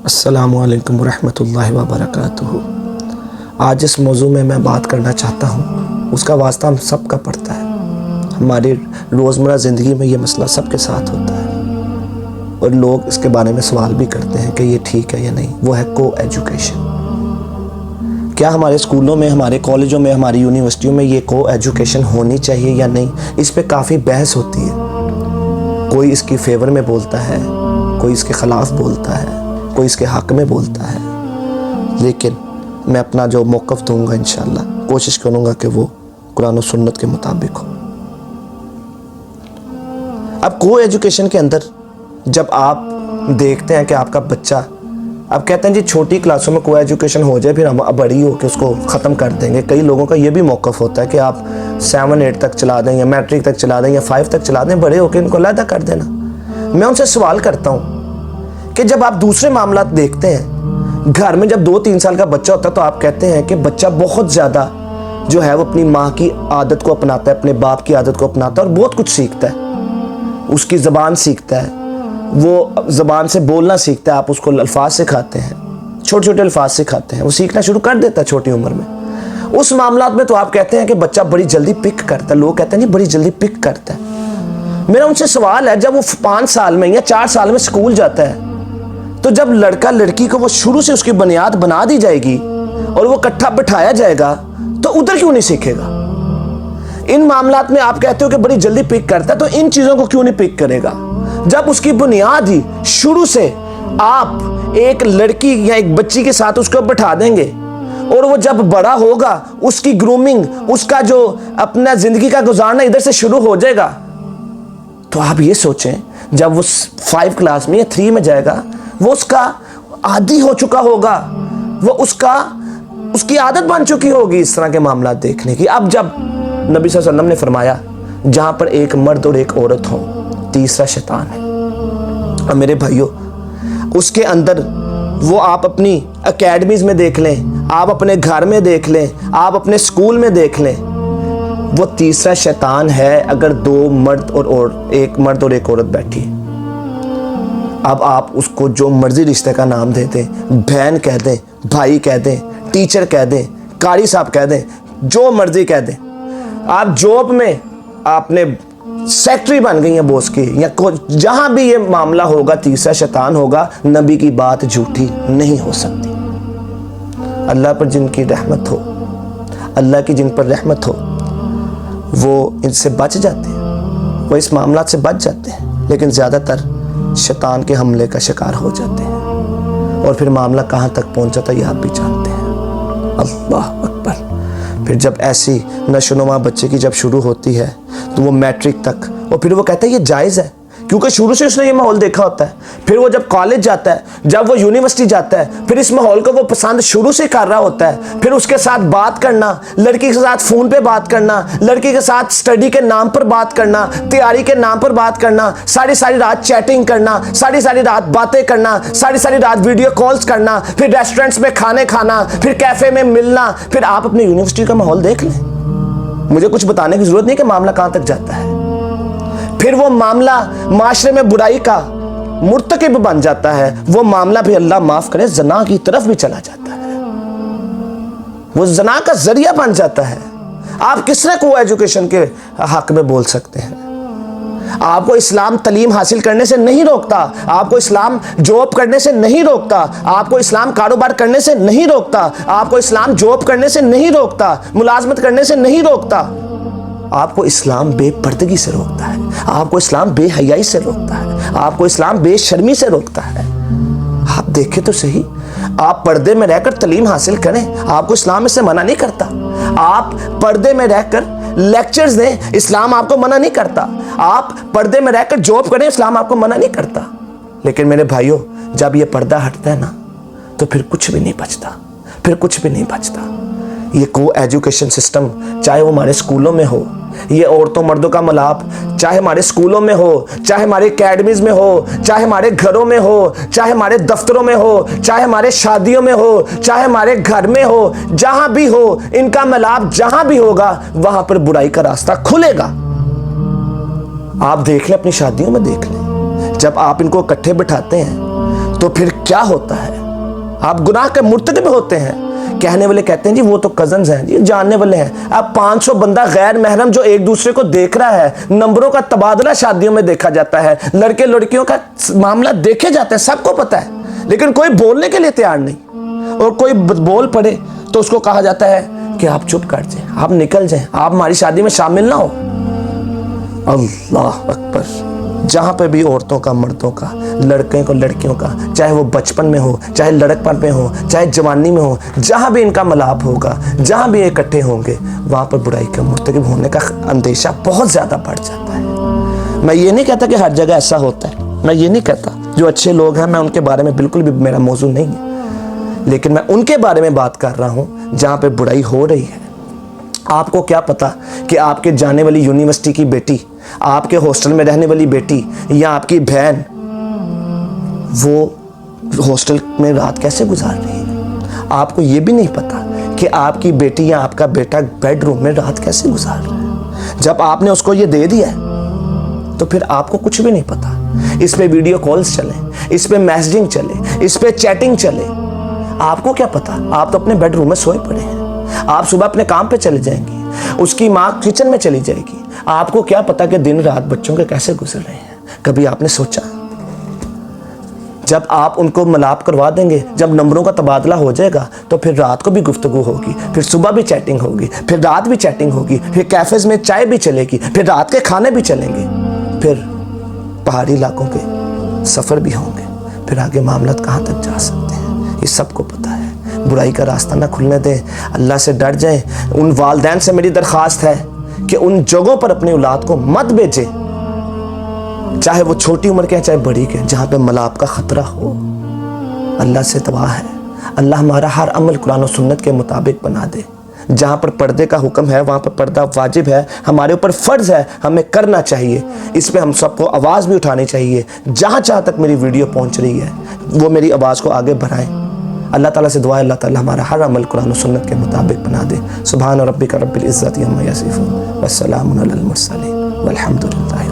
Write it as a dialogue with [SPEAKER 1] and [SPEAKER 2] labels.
[SPEAKER 1] अस्सलामु अलैकुम रहमतुल्लाहि व बरकातुहू। आज इस मौजू में मैं बात करना चाहता हूँ, उसका वास्ता हम सब का पड़ता है। हमारी रोज़मर्रा ज़िंदगी में ये मसला सबके साथ होता है और लोग इसके बारे में सवाल भी करते हैं कि ये ठीक है या नहीं। वो है को एजुकेशन। क्या हमारे स्कूलों में, हमारे कॉलेजों में, हमारी यूनिवर्सिटियों में ये को एजुकेशन होनी चाहिए या नहीं? इस पे काफ़ी बहस होती है। कोई इसकी फेवर में बोलता है, कोई इसके ख़िलाफ़ बोलता है, कोई इसके हक़ में बोलता है। लेकिन मैं अपना जो मौक़िफ़ दूँगा इंशाअल्लाह कोशिश करूँगा कि वो कुरान और सुन्नत के मुताबिक हो। अब को एजुकेशन के अंदर जब आप देखते हैं कि आपका बच्चा, अब कहते हैं जी छोटी क्लासों में को एजुकेशन हो जाए फिर हम बड़ी हो के उसको ख़त्म कर देंगे। कई लोगों का ये भी मौक़िफ़ होता है कि आप 7-8 तक चला दें या मैट्रिक तक चला दें या 5 तक चला दें, बड़े होकर इनको अलहदा कर देना। मैं उनसे सवाल करता हूँ कि जब आप दूसरे मामला देखते हैं, घर में जब 2-3 साल का बच्चा होता है तो आप कहते हैं कि बच्चा बहुत ज़्यादा जो है वो अपनी माँ की आदत को अपनाता है, अपने बाप की आदत को अपनाता है और बहुत कुछ सीखता है। उसकी ज़बान सीखता है, वो ज़बान से बोलना सीखता है। आप उसको अल्फाज सिखाते हैं, छोटे छोटे अल्फाज सिखाते हैं, वो सीखना शुरू कर देता है छोटी उम्र में। उस मामला में तो आप कहते हैं कि बच्चा बड़ी जल्दी पिक करता है। लोग कहते हैं जी बड़ी जल्दी पिक करता है। मेरा उनसे सवाल है, जब वो 5 साल में या 4 साल में स्कूल जाता है तो जब लड़का लड़की को वो शुरू से उसकी बुनियाद बना दी जाएगी और वो इकट्ठा बिठाया जाएगा तो उधर क्यों नहीं सीखेगा? इन मामलात में आप कहते हो कि बड़ी जल्दी पिक करता है, तो इन चीज़ों को क्यों नहीं पिक करेगा? जब उसकी बुनियाद ही शुरू से आप एक लड़की या एक बच्ची के साथ उसको बिठा देंगे और वो जब बड़ा होगा उसकी ग्रूमिंग, उसका जो अपना ज़िंदगी का गुजारना इधर से शुरू हो जाएगा, तो आप ये सोचें जब वो 5 क्लास में या 3 में जाएगा वो उसका आदी हो चुका होगा, वो उसकी आदत बन चुकी होगी इस तरह के मामला देखने की। अब जब नबी सल्लल्लाहु अलैहि वसल्लम ने फरमाया जहाँ पर एक मर्द और एक औरत हो, तीसरा शैतान है। और मेरे भाइयों, उसके अंदर वो आप अपनी एकेडमीज़ में देख लें, आप अपने घर में देख लें, आप अपने स्कूल में देख लें, वो तीसरा शैतान है अगर 2 मर्द और एक मर्द और एक औरत बैठी। अब आप उसको जो मर्जी रिश्ते का नाम दे दें, बहन कह दें, भाई कह दें, टीचर कह दें, कारी साहब कह दें, जो मर्जी कह दें। आप जॉब में आपने सेक्रेटरी बन गई हैं बॉस की, या जहां भी ये मामला होगा तीसरा शैतान होगा। नबी की बात झूठी नहीं हो सकती। अल्लाह पर जिनकी रहमत हो, अल्लाह की जिन पर रहमत हो, वो इनसे बच जाते हैं, वो इस मामला से बच जाते हैं। लेकिन ज़्यादातर शैतान के हमले का शिकार हो जाते हैं और फिर मामला कहाँ तक पहुँच जाता है ये आप भी जानते हैं। अल्लाह अकबर। फिर जब ऐसी नशोनुमा बच्चे की जब शुरू होती है तो वो मैट्रिक तक, और फिर वो कहता है ये जायज़ है क्योंकि शुरू से उसने ये माहौल देखा होता है। फिर वो जब कॉलेज जाता है, जब वो यूनिवर्सिटी जाता है, फिर इस माहौल को वो पसंद शुरू से कर रहा होता है। फिर उसके साथ बात करना, लड़की के साथ फ़ोन पे बात करना, लड़की के साथ स्टडी के नाम पर बात करना, तैयारी के नाम पर बात करना, सारी सारी रात चैटिंग करना, सारी सारी रात बातें करना, सारी सारी रात वीडियो कॉल्स करना, फिर रेस्टोरेंट्स में खाने खाना, फिर कैफ़े में मिलना। फिर आप अपनी यूनिवर्सिटी का माहौल देख लें, मुझे कुछ बताने की ज़रूरत नहीं कि मामला कहाँ तक जाता है। फिर वो मामला माशरे में बुराई का मुर्तकिब बन जाता है। वो मामला भी अल्लाह माफ़ करे ज़ना की तरफ भी चला जाता है, वो ज़ना का ज़रिया बन जाता है। आप किसने को एजुकेशन के हक़ में बोल सकते हैं? आपको इस्लाम तलीम हासिल करने से नहीं रोकता, आपको इस्लाम जॉब करने से नहीं रोकता, आपको इस्लाम कारोबार करने से नहीं रोकता, आपको इस्लाम जॉब करने से नहीं रोकता, मुलाजमत करने से नहीं रोकता। आपको इस्लाम बेपर्दगी से रोकता है, आपको इस्लाम बेहयाई से रोकता है, आपको इस्लाम बेशर्मी से रोकता है। आप देखें तो सही, आप पर्दे में रहकर तलीम हासिल करें, आपको इस्लाम इससे मना नहीं करता। आप पर्दे में रहकर लेक्चर्स दें, इस्लाम आपको मना नहीं करता। आप पर्दे में रहकर जॉब करें, इस्लाम आपको मना नहीं करता। लेकिन मेरे भाइयों, जब ये पर्दा हटता है ना तो फिर कुछ भी नहीं बचता, फिर कुछ भी नहीं बचता। ये को एजुकेशन सिस्टम, चाहे वो हमारे स्कूलों में हो, ये औरतों मर्दों का मिलाप, चाहे हमारे स्कूलों में हो, चाहे हमारे एकेडमीज़ में हो, चाहे हमारे घरों में हो, चाहे हमारे दफ्तरों में हो, चाहे हमारे शादियों में हो, चाहे हमारे घर में हो, जहां भी हो, इनका मिलाप जहां भी होगा वहां पर बुराई का रास्ता खुलेगा। आप देख लें, अपनी शादियों में देख लें, जब आप इनको इकट्ठे बिठाते हैं तो फिर क्या होता है। आप गुनाह के मुर्तकिब होते हैं। कहने वाले कहते हैं जी वो तो कजन्स हैं, जी जानने वाले हैं। अब 500 बंदा गैर महरम जो एक दूसरे को देख रहा है, नंबरों का तबादला शादियों में देखा जाता है, लड़के लड़कियों का मामला देखे जाते हैं, सबको पता है, लेकिन कोई बोलने के लिए तैयार नहीं। और कोई बोल पड़े तो उसको कहा जाता है कि आप चुप कर जाएं, आप निकल जाएं, आप हमारी शादी में शामिल ना हो। अल्लाह अकबर। जहाँ पे भी औरतों का, मर्दों का, लड़के को लड़कियों का, चाहे वो बचपन में हो, चाहे लड़कपन में हो, चाहे जवानी में हो, जहाँ भी इनका मिलाप होगा, जहाँ भी इकट्ठे होंगे, वहाँ पर बुराई का मुर्तकिब होने का अंदेशा बहुत ज़्यादा बढ़ जाता है। मैं ये नहीं कहता कि हर जगह ऐसा होता है, मैं ये नहीं कहता। जो अच्छे लोग हैं मैं उनके बारे में बिल्कुल भी मेरा मौजू नहीं है, लेकिन मैं उनके बारे में बात कर रहा हूँ जहाँ पर बुराई हो रही है। आपको क्या पता कि आपके जाने वाली यूनिवर्सिटी की बेटी, आपके हॉस्टल में रहने वाली बेटी या आपकी बहन वो हॉस्टल में रात कैसे गुजार रही है। आपको ये भी नहीं पता कि आपकी बेटी या आपका बेटा बेडरूम में रात कैसे गुजार रहा है। जब आपने उसको ये दे दिया है तो फिर आपको कुछ भी नहीं पता। इस पे वीडियो कॉल्स चले, इस पे मैसेजिंग चले, इस पे चैटिंग चले, आपको क्या पता। आप तो अपने बेडरूम में सोए पड़े हैं। आप सुबह अपने काम पे चले जाएंगे, उसकी माँ किचन में चली जाएगी। आपको क्या पता कि दिन रात बच्चों के कैसे गुजर रहे हैं। कभी आपने सोचा? जब आप उनको मिलाप करवा देंगे, जब नंबरों का तबादला हो जाएगा, तो फिर रात को भी गुफ्तगू होगी, फिर सुबह भी चैटिंग होगी, फिर रात भी चैटिंग होगी, फिर कैफेज में चाय भी चलेगी, फिर रात के खाने भी चलेंगे, फिर पहाड़ी इलाकों के सफ़र भी होंगे, फिर आगे मामला कहाँ तक जा सकते हैं, ये सबको पता है। बुराई का रास्ता ना खुलने दें, अल्लाह से डर जाएं। उन वालिदैन से मेरी दरख्वास्त है कि उन जगहों पर अपनी औलाद को मत भेजें, चाहे वो छोटी उम्र के चाहे बड़ी के, जहाँ पे मिलाप का ख़तरा हो। अल्लाह से तबाह है। अल्लाह हमारा हर अमल कुरान और सुन्नत के मुताबिक बना दे। जहाँ पर पर्दे का हुक्म है वहाँ पर पर्दा वाजिब है, हमारे ऊपर फ़र्ज़ है, हमें करना चाहिए। इस पर हम सबको आवाज़ भी उठानी चाहिए। जहाँ तक मेरी वीडियो पहुँच रही है वो मेरी आवाज़ को आगे बढ़ाएँ। अल्लाह ताला से दुआ है अल्लाह ताला हमारा हर अमल कुरान और सुन्नत के मुताबिक बना दे। सुभान रब्बिका रब्बिल इज़्ज़ति अम्मा यसिफून व सलामुन अलल मुरसलीन वल्हम्दुलिल्लाह।